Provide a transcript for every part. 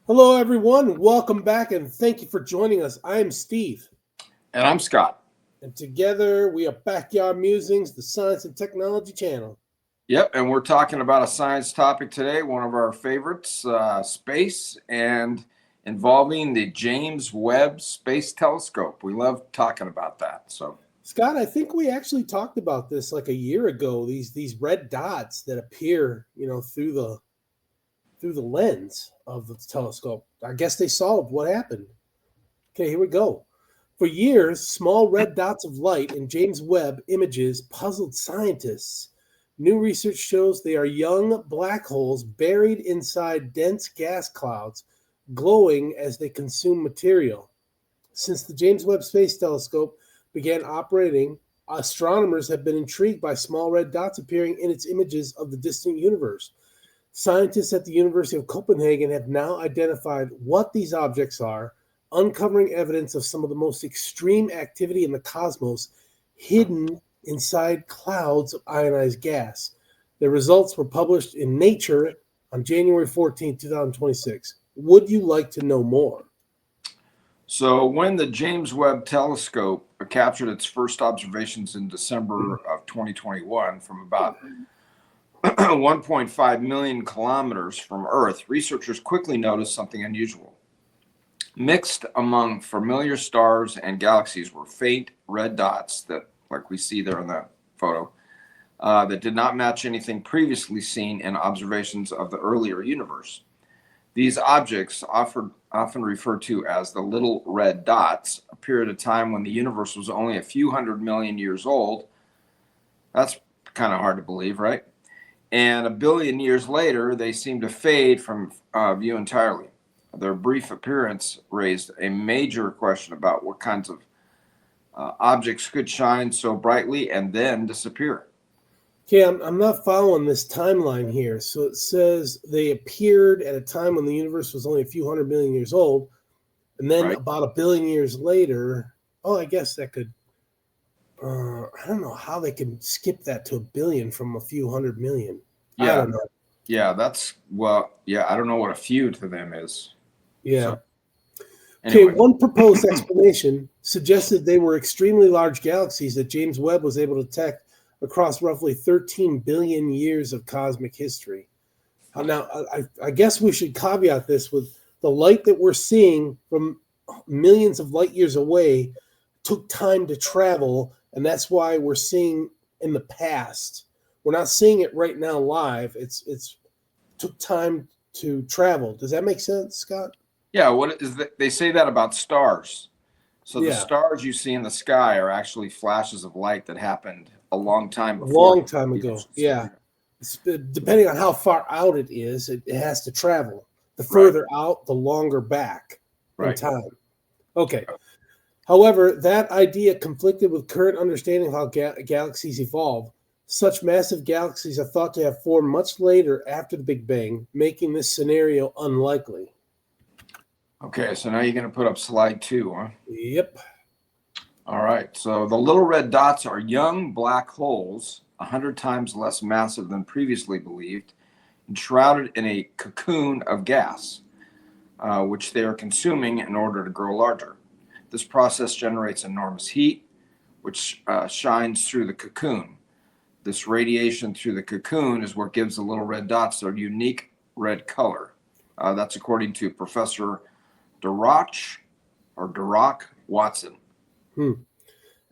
Hello, everyone. Welcome back, and thank you for joining us. I'm Steve, And I'm Scott. and together we are Backyard Musings, the Science and Technology channel. Yep, and we're talking about a science topic today, one of our favorites, space, and involving the James Webb Space Telescope. We love talking about that. Scott, I think we actually talked about this like a year ago. These red dots that appear, through the lens of the telescope. I guess they solved what happened. Okay, here we go. For years, small red dots of light in James Webb images puzzled scientists. New research shows they are young black holes buried inside dense gas clouds, glowing as they consume material. Since the James Webb Space Telescope began operating, astronomers have been intrigued by small red dots appearing in its images of the distant universe. Scientists at the University of Copenhagen have now identified what these objects are, uncovering evidence of some of the most extreme activity in the cosmos hidden inside clouds of ionized gas. The results were published in Nature on January 14, 2026. Would you like to know more? So when the James Webb Telescope captured its first observations in December of 2021 from about 1.5 million kilometers from Earth, researchers quickly noticed something unusual. Mixed among familiar stars and galaxies were faint red dots that, like we see there in the photo, that did not match anything previously seen in observations of the earlier universe. These objects, often referred to as the little red dots, appear at a time when the universe was only a few 100 million years old. That's kind of hard to believe, right? And a billion years later, they seem to fade from view entirely. Their brief appearance raised a major question about what kinds of objects could shine so brightly and then disappear. Okay, I'm not following this timeline here. So it says they appeared at a time when the universe was only a few 100 million years old, and then Right. about a billion years later, I guess that could, I don't know how they can skip that to a billion from a few 100 million. I Yeah, don't know. yeah, I don't know what a few to them is. Yeah. So Okay, anyway, one proposed explanation suggested they were extremely large galaxies that James Webb was able to detect across roughly 13 billion years of cosmic history. Now, I guess we should caveat this with the light that we're seeing from millions of light years away took time to travel, and that's why we're seeing in the past. We're not seeing it right now live. It's took time to travel. Does that make sense, Scott? yeah, what is that? They say that about stars. So the Yeah, stars you see in the sky are actually flashes of light that happened a long time before. long time ago. Yeah. Depending on how far out it is, it has to travel. The Right, further out, the longer back in right. time. Okay. However, that idea conflicted with current understanding of how galaxies evolve. Such massive galaxies are thought to have formed much later after the Big Bang, making this scenario unlikely. Okay, so now you're going to put up slide 2, huh? Yep. All right. So the little red dots are young black holes, 100 times less massive than previously believed, enshrouded in a cocoon of gas, which they are consuming in order to grow larger. This process generates enormous heat, which shines through the cocoon. This radiation through the cocoon is what gives the little red dots their unique red color. That's according to Professor Dirac Watson.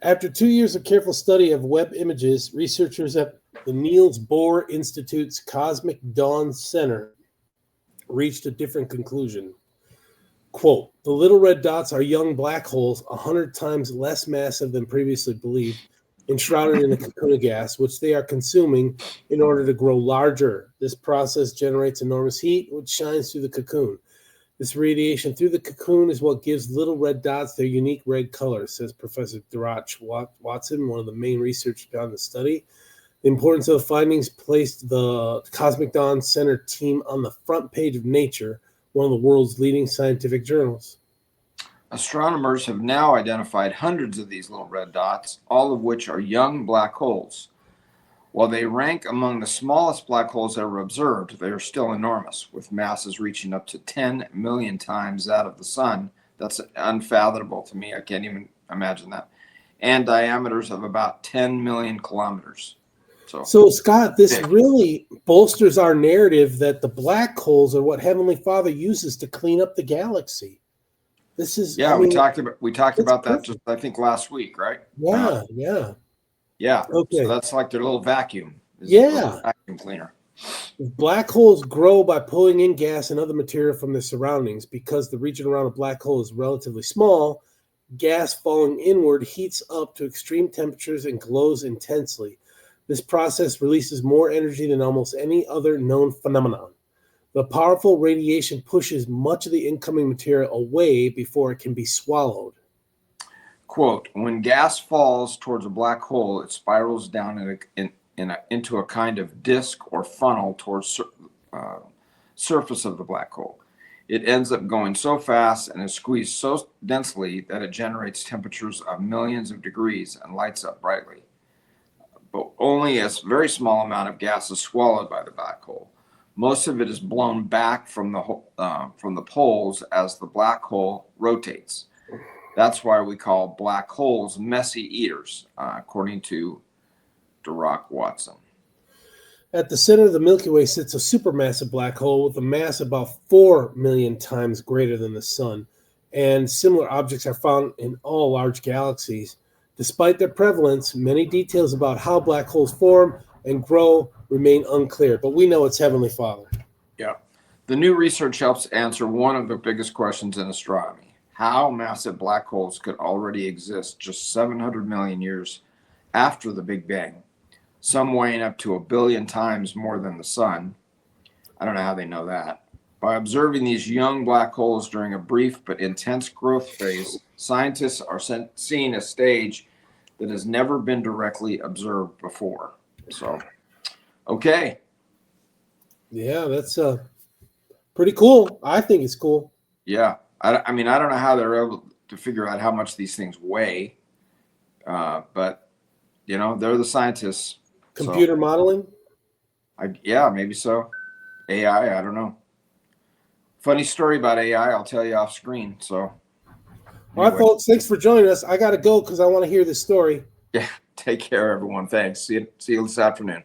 After 2 years of careful study of Webb images, researchers at the Niels Bohr Institute's Cosmic Dawn Center reached a different conclusion. Quote, the little red dots are young black holes 100 times less massive than previously believed, enshrouded in a cocoon of gas, which they are consuming in order to grow larger. This process generates enormous heat, which shines through the cocoon. This radiation through the cocoon is what gives little red dots their unique red color, says Professor Dirac Watson, one of the main researchers behind the study. The importance of the findings placed the Cosmic Dawn Center team on the front page of Nature, one of the world's leading scientific journals. Astronomers have now identified hundreds of these little red dots, all of which are young black holes. While they rank among the smallest black holes ever observed, they are still enormous, with masses reaching up to 10 million times that of the sun. That's unfathomable to me. I can't even imagine that. And diameters of about 10 million kilometers. So Scott, this really bolsters our narrative that the black holes are what Heavenly Father uses to clean up the galaxy. This is we talked about that just I think last week, right? Yeah. Okay. So that's like their little vacuum. Yeah. Vacuum cleaner. Black holes grow by pulling in gas and other material from their surroundings. Because the region around a black hole is relatively small, gas falling inward heats up to extreme temperatures and glows intensely. This process releases more energy than almost any other known phenomenon. The powerful radiation pushes much of the incoming material away before it can be swallowed. Quote, when gas falls towards a black hole, it spirals down into a kind of disk or funnel towards surface of the black hole. It ends up going so fast and is squeezed so densely that it generates temperatures of millions of degrees and lights up brightly. But only a very small amount of gas is swallowed by the black hole. Most of it is blown back from the poles as the black hole rotates. That's why we call black holes messy eaters, according to Dirac Watson. At the center of the Milky Way sits a supermassive black hole with a mass about 4 million times greater than the sun, and similar objects are found in all large galaxies. Despite their prevalence, many details about how black holes form and grow remain unclear, but we know it's Heavenly Father. Yeah. The new research helps answer one of the biggest questions in astronomy: how massive black holes could already exist just 700 million years after the Big Bang, some weighing up to 1 billion times more than the sun. I don't know how they know that. By observing these young black holes during a brief but intense growth phase, scientists are seeing a stage that has never been directly observed before. So, okay. Yeah, that's pretty cool. I think it's cool. Yeah. I mean, I don't know how they're able to figure out how much these things weigh, but, they're the scientists. Computer modeling? Yeah, maybe so. AI, I don't know. Funny story about AI, I'll tell you off screen. So, all right, folks, thanks for joining us. I got to go because I want to hear this story. Yeah, take care, everyone. Thanks. See you this afternoon.